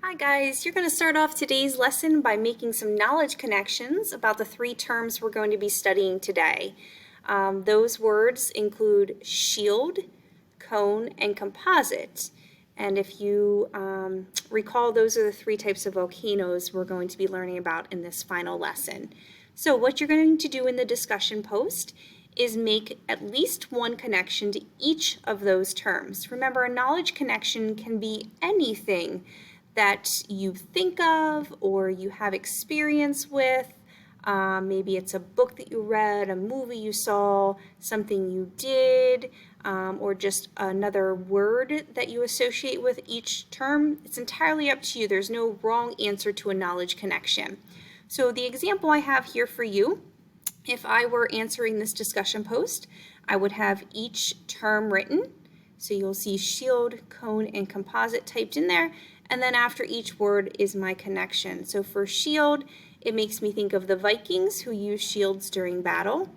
Hi guys, you're going to start off today's lesson by making some knowledge connections about the three terms we're going to be studying today. Those words include shield, cone, and composite. And if you recall, those are the three types of volcanoes we're going to be learning about in this final lesson. So what you're going to do in the discussion post is make at least one connection to each of those terms. Remember, a knowledge connection can be anything that you think of or you have experience with. Maybe it's a book that you read, a movie you saw, something you did, or just another word that you associate with each term. It's entirely up to you. There's no wrong answer to a knowledge connection. So the example I have here for you, if I were answering this discussion post, I would have each term written. So you'll see shield, cone, and composite typed in there. And then after each word is my connection. So for shield, it makes me think of the Vikings who use shields during battle.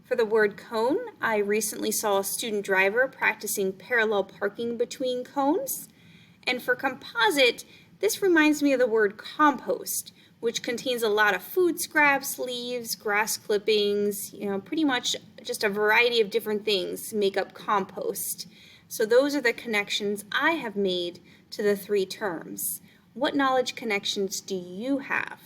For the word cone, I recently saw a student driver practicing parallel parking between cones. And for composite, this reminds me of the word compost, which contains a lot of food scraps, leaves, grass clippings, pretty much just a variety of different things make up compost. So those are the connections I have made to the three terms. What knowledge connections do you have?